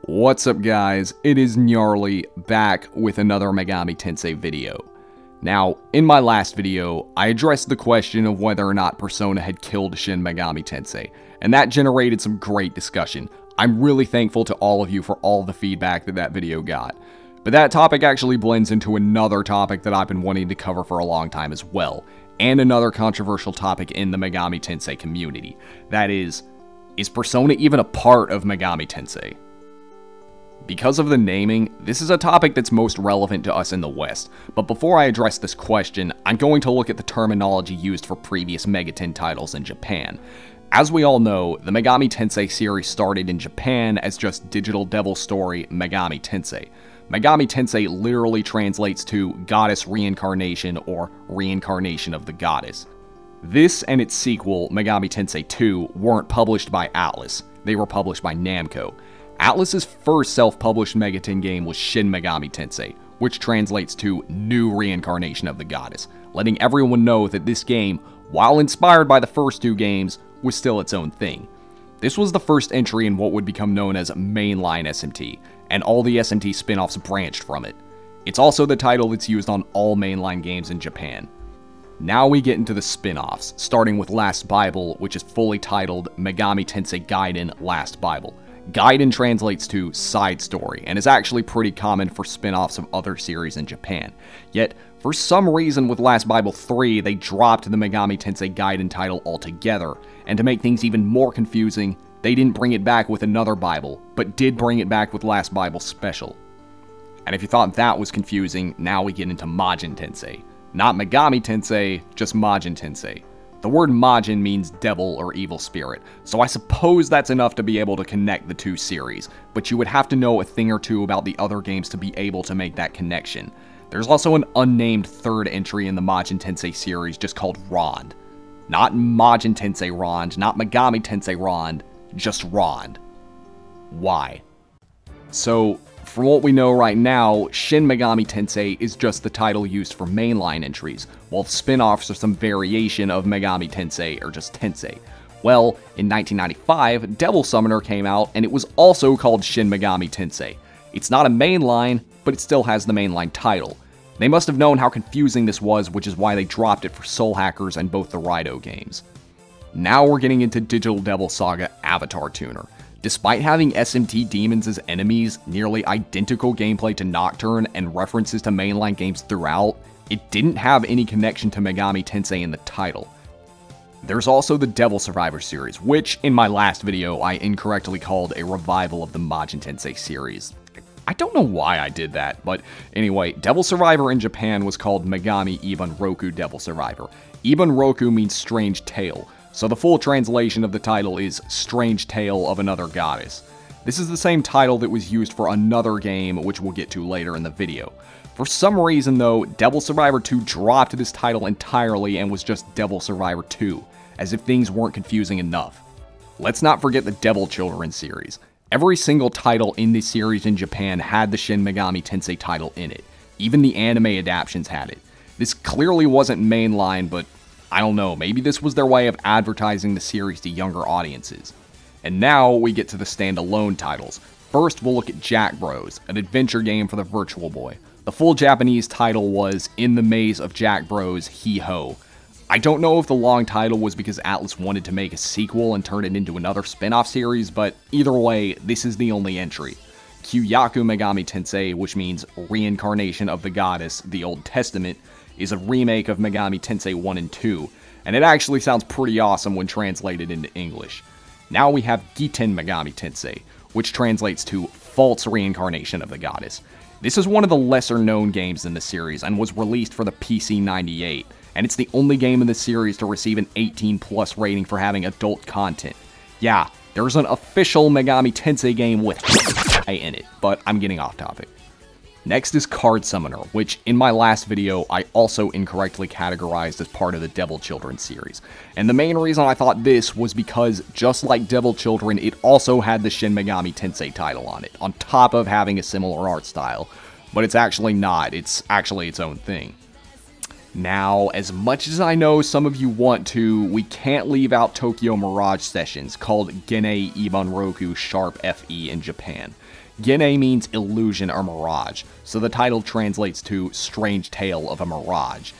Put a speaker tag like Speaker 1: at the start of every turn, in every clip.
Speaker 1: What's up guys, it is Gnarly back with another Megami Tensei video. Now, in my last video, I addressed the question of whether or not Persona had killed Shin Megami Tensei, and that generated some great discussion. I'm really thankful to all of you for all the feedback that video got. But that topic actually blends into another topic that I've been wanting to cover for a long time as well, and another controversial topic in the Megami Tensei community. That is Persona even a part of Megami Tensei? Because of the naming, this is a topic that's most relevant to us in the West, but before I address this question, I'm going to look at the terminology used for previous MegaTen titles in Japan. As we all know, the Megami Tensei series started in Japan as just Digital Devil Story Megami Tensei. Megami Tensei literally translates to Goddess Reincarnation or Reincarnation of the Goddess. This and its sequel, Megami Tensei 2, weren't published by Atlus, they were published by Namco. Atlus's first self-published MegaTen game was Shin Megami Tensei, which translates to New Reincarnation of the Goddess, letting everyone know that this game, while inspired by the first two games, was still its own thing. This was the first entry in what would become known as Mainline SMT, and all the SMT spin-offs branched from it. It's also the title that's used on all mainline games in Japan. Now we get into the spin-offs, starting with Last Bible, which is fully titled Megami Tensei Gaiden Last Bible. Gaiden translates to side story, and is actually pretty common for spin-offs of other series in Japan. Yet, for some reason with Last Bible 3, they dropped the Megami Tensei Gaiden title altogether, and to make things even more confusing, they didn't bring it back with another Bible, but did bring it back with Last Bible Special. And if you thought that was confusing, now we get into Majin Tensei. Not Megami Tensei, just Majin Tensei. The word Majin means devil or evil spirit, so I suppose that's enough to be able to connect the two series, but you would have to know a thing or two about the other games to be able to make that connection. There's also an unnamed third entry in the Majin Tensei series just called Rond. Not Majin Tensei Rond, not Megami Tensei Rond, just Rond. Why? So, from what we know right now, Shin Megami Tensei is just the title used for mainline entries, while the spin-offs are some variation of Megami Tensei or just Tensei. Well, in 1995, Devil Summoner came out, and it was also called Shin Megami Tensei. It's not a mainline, but it still has the mainline title. They must have known how confusing this was, which is why they dropped it for Soul Hackers and both the Raidou games. Now we're getting into Digital Devil Saga Avatar Tuner. Despite having SMT demons as enemies, nearly identical gameplay to Nocturne, and references to mainline games throughout, it didn't have any connection to Megami Tensei in the title. There's also the Devil Survivor series, which, in my last video, I incorrectly called a revival of the Majin Tensei series. I don't know why I did that, but anyway, Devil Survivor in Japan was called Megami Iban Roku Devil Survivor. Iban Roku means strange tale, so the full translation of the title is Strange Tale of Another Goddess. This is the same title that was used for another game, which we'll get to later in the video. For some reason though, Devil Survivor 2 dropped this title entirely and was just Devil Survivor 2, as if things weren't confusing enough. Let's not forget the Devil Children series. Every single title in this series in Japan had the Shin Megami Tensei title in it. Even the anime adaptations had it. This clearly wasn't mainline, but I don't know, maybe this was their way of advertising the series to younger audiences. And now we get to the standalone titles. First, we'll look at Jack Bros, an adventure game for the Virtual Boy. The full Japanese title was In the Maze of Jack Bros Hee-Ho. I don't know if the long title was because Atlus wanted to make a sequel and turn it into another spin-off series, but either way, this is the only entry. Kyoyaku Megami Tensei, which means Reincarnation of the Goddess, the Old Testament, is a remake of Megami Tensei 1 and 2, and it actually sounds pretty awesome when translated into English. Now we have Giten Megami Tensei, which translates to False Reincarnation of the Goddess. This is one of the lesser known games in the series and was released for the PC 98, and it's the only game in the series to receive an 18+ rating for having adult content. Yeah, there's an official Megami Tensei game with in it, but I'm getting off topic. Next is Card Summoner, which in my last video I also incorrectly categorized as part of the Devil Children series. And the main reason I thought this was because, just like Devil Children, it also had the Shin Megami Tensei title on it, on top of having a similar art style. But it's actually not, it's actually its own thing. Now, as much as I know some of you want to, we can't leave out Tokyo Mirage Sessions, called Genei Ibanroku Sharp FE in Japan. Genei means illusion or mirage, so the title translates to Strange Tale of a Mirage.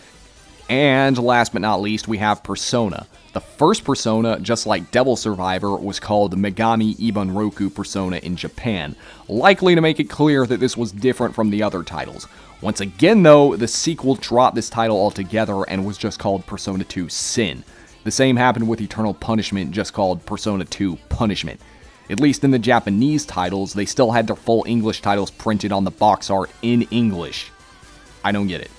Speaker 1: And last but not least, we have Persona. The first Persona, just like Devil Survivor, was called Megami Ibanroku Persona in Japan, likely to make it clear that this was different from the other titles. Once again though, the sequel dropped this title altogether and was just called Persona 2 Sin. The same happened with Eternal Punishment, just called Persona 2 Punishment. At least in the Japanese titles, they still had their full English titles printed on the box art in English. I don't get it.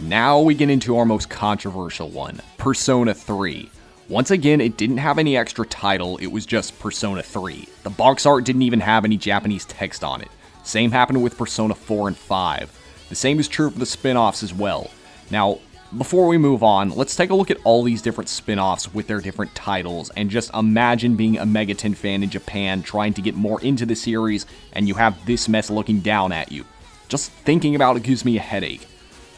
Speaker 1: Now we get into our most controversial one, Persona 3. Once again, it didn't have any extra title, it was just Persona 3. The box art didn't even have any Japanese text on it. Same happened with Persona 4 and 5. The same is true for the spin-offs as well. Now, before we move on, let's take a look at all these different spin-offs with their different titles, and just imagine being a MegaTen fan in Japan trying to get more into the series, and you have this mess looking down at you. Just thinking about it gives me a headache.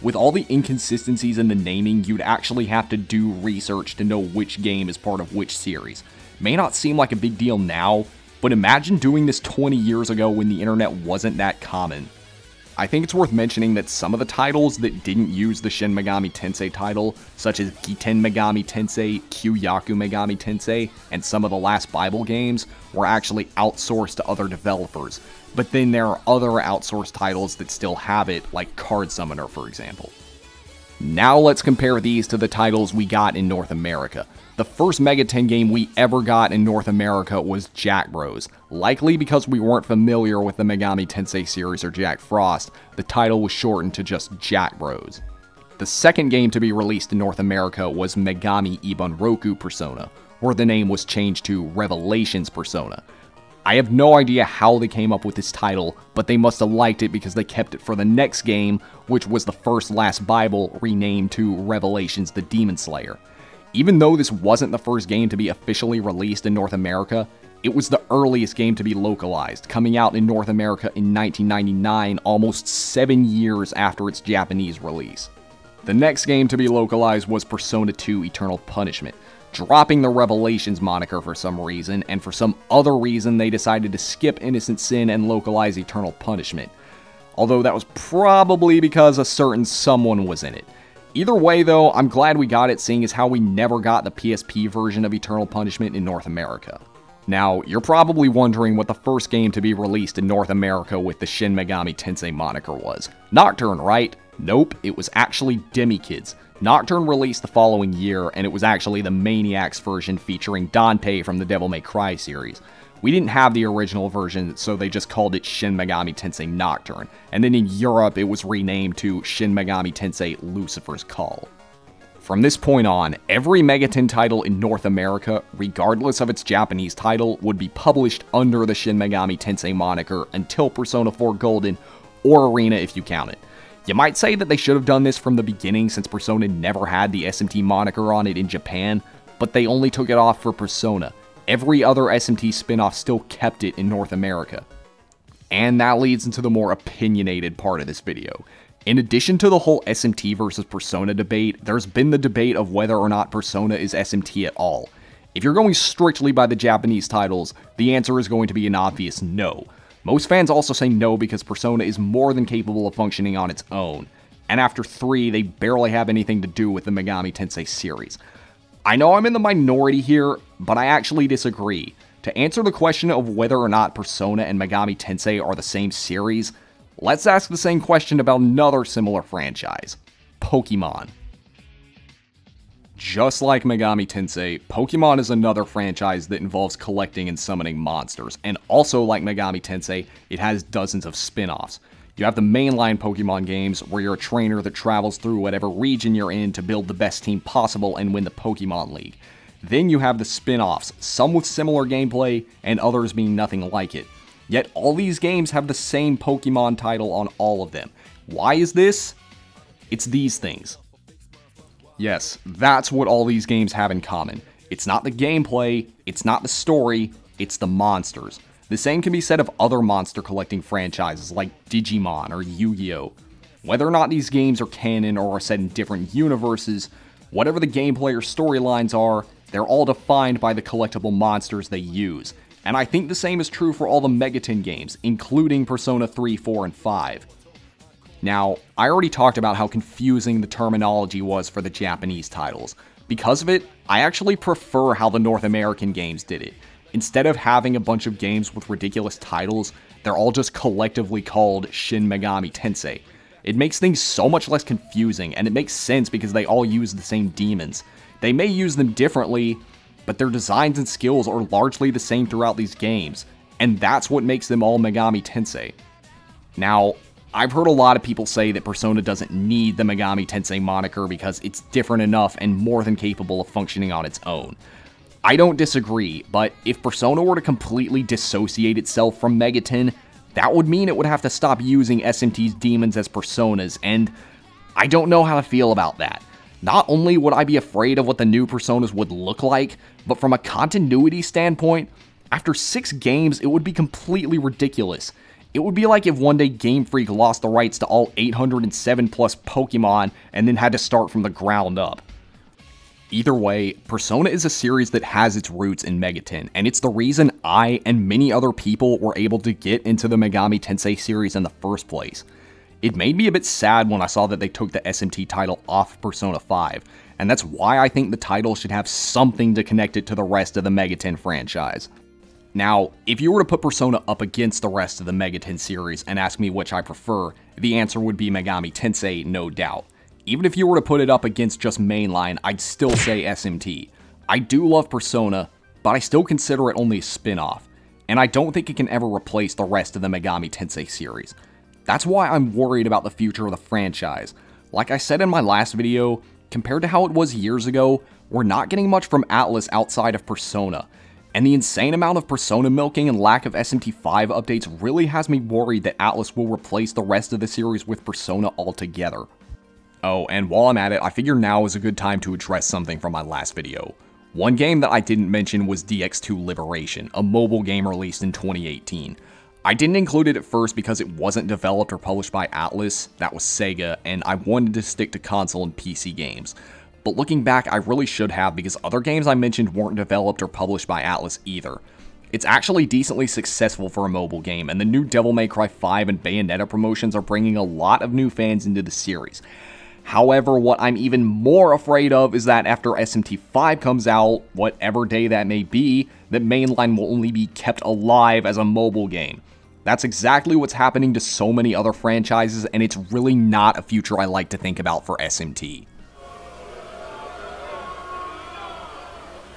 Speaker 1: With all the inconsistencies in the naming, you'd actually have to do research to know which game is part of which series. May not seem like a big deal now, but imagine doing this 20 years ago when the internet wasn't that common. I think it's worth mentioning that some of the titles that didn't use the Shin Megami Tensei title, such as Giten Megami Tensei, Kyu-Yaku Megami Tensei, and some of the last Bible games, were actually outsourced to other developers. But then there are other outsourced titles that still have it, like Card Summoner for example. Now let's compare these to the titles we got in North America. The first MegaTen game we ever got in North America was Jack Bros. Likely because we weren't familiar with the Megami Tensei series or Jack Frost, the title was shortened to just Jack Bros. The second game to be released in North America was Megami Ibanroku Persona, where the name was changed to Revelations Persona. I have no idea how they came up with this title, but they must have liked it because they kept it for the next game, which was the first Last Bible renamed to Revelations the Demon Slayer. Even though this wasn't the first game to be officially released in North America, it was the earliest game to be localized, coming out in North America in 1999, almost 7 years after its Japanese release. The next game to be localized was Persona 2 Eternal Punishment, dropping the Revelations moniker for some reason, and for some other reason they decided to skip Innocent Sin and localize Eternal Punishment. Although that was probably because a certain someone was in it. Either way though, I'm glad we got it, seeing as how we never got the PSP version of Eternal Punishment in North America. Now, you're probably wondering what the first game to be released in North America with the Shin Megami Tensei moniker was. Nocturne, right? Nope, it was actually Demi-Kids. Nocturne released the following year, and it was actually the Maniacs version featuring Dante from the Devil May Cry series. We didn't have the original version, so they just called it Shin Megami Tensei Nocturne, and then in Europe it was renamed to Shin Megami Tensei Lucifer's Call. From this point on, every MegaTen title in North America, regardless of its Japanese title, would be published under the Shin Megami Tensei moniker until Persona 4 Golden, or Arena if you count it. You might say that they should have done this from the beginning since Persona never had the SMT moniker on it in Japan, but they only took it off for Persona. Every other SMT spin-off still kept it in North America. And that leads into the more opinionated part of this video. In addition to the whole SMT versus Persona debate, there's been the debate of whether or not Persona is SMT at all. If you're going strictly by the Japanese titles, the answer is going to be an obvious no. Most fans also say no because Persona is more than capable of functioning on its own, and after 3, they barely have anything to do with the Megami Tensei series. I know I'm in the minority here, but I actually disagree. To answer the question of whether or not Persona and Megami Tensei are the same series, let's ask the same question about another similar franchise, Pokemon. Just like Megami Tensei, Pokemon is another franchise that involves collecting and summoning monsters, and also like Megami Tensei, it has dozens of spin-offs. You have the mainline Pokemon games, where you're a trainer that travels through whatever region you're in to build the best team possible and win the Pokemon League. Then you have the spin-offs, some with similar gameplay, and others being nothing like it. Yet all these games have the same Pokemon title on all of them. Why is this? It's these things. Yes, that's what all these games have in common. It's not the gameplay, it's not the story, it's the monsters. The same can be said of other monster collecting franchises like Digimon or Yu-Gi-Oh! Whether or not these games are canon or are set in different universes, whatever the gameplay or storylines are, they're all defined by the collectible monsters they use. And I think the same is true for all the MegaTen games, including Persona 3, 4, and 5. Now, I already talked about how confusing the terminology was for the Japanese titles. Because of it, I actually prefer how the North American games did it. Instead of having a bunch of games with ridiculous titles, they're all just collectively called Shin Megami Tensei. It makes things so much less confusing, and it makes sense because they all use the same demons. They may use them differently, but their designs and skills are largely the same throughout these games, and that's what makes them all Megami Tensei. Now, I've heard a lot of people say that Persona doesn't need the Megami Tensei moniker because it's different enough and more than capable of functioning on its own. I don't disagree, but if Persona were to completely dissociate itself from MegaTen, that would mean it would have to stop using SMT's demons as personas, and I don't know how to feel about that. Not only would I be afraid of what the new personas would look like, but from a continuity standpoint, after 6 games, it would be completely ridiculous. It would be like if one day Game Freak lost the rights to all 807 plus Pokemon and then had to start from the ground up. Either way, Persona is a series that has its roots in MegaTen, and it's the reason I and many other people were able to get into the Megami Tensei series in the first place. It made me a bit sad when I saw that they took the SMT title off Persona 5, and that's why I think the title should have something to connect it to the rest of the MegaTen franchise. Now, if you were to put Persona up against the rest of the MegaTen series and ask me which I prefer, the answer would be Megami Tensei, no doubt. Even if you were to put it up against just mainline, I'd still say SMT. I do love Persona, but I still consider it only a spin-off, and I don't think it can ever replace the rest of the Megami Tensei series. That's why I'm worried about the future of the franchise. Like I said in my last video, compared to how it was years ago, we're not getting much from Atlus outside of Persona, and the insane amount of Persona milking and lack of SMT5 updates really has me worried that Atlus will replace the rest of the series with Persona altogether. Oh, and while I'm at it, I figure now is a good time to address something from my last video. One game that I didn't mention was DX2 Liberation, a mobile game released in 2018. I didn't include it at first because it wasn't developed or published by Atlus, that was Sega, and I wanted to stick to console and PC games. But looking back, I really should have because other games I mentioned weren't developed or published by Atlus either. It's actually decently successful for a mobile game, and the new Devil May Cry 5 and Bayonetta promotions are bringing a lot of new fans into the series. However, what I'm even more afraid of is that after SMT5 comes out, whatever day that may be, that mainline will only be kept alive as a mobile game. That's exactly what's happening to so many other franchises, and it's really not a future I like to think about for SMT.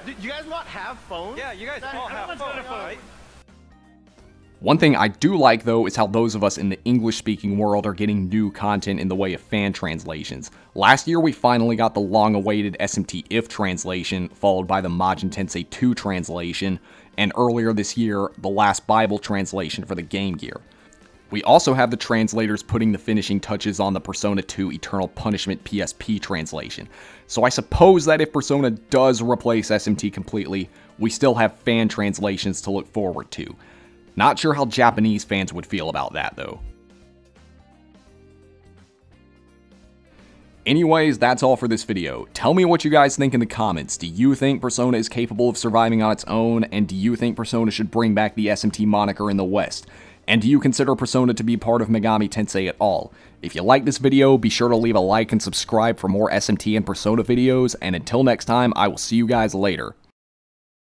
Speaker 2: Do you guys not have phones?
Speaker 3: Yeah, you guys all have phones, right?
Speaker 1: One thing I do like, though, is how those of us in the English-speaking world are getting new content in the way of fan translations. Last year, we finally got the long-awaited SMT If translation, followed by the Majin Tensei 2 translation, and earlier this year, the Last Bible translation for the Game Gear. We also have the translators putting the finishing touches on the Persona 2 Eternal Punishment PSP translation. So I suppose that if Persona does replace SMT completely, we still have fan translations to look forward to. Not sure how Japanese fans would feel about that, though. Anyways, that's all for this video. Tell me what you guys think in the comments. Do you think Persona is capable of surviving on its own? And do you think Persona should bring back the SMT moniker in the West? And do you consider Persona to be part of Megami Tensei at all? If you like this video, be sure to leave a like and subscribe for more SMT and Persona videos, and until next time, I will see you guys later.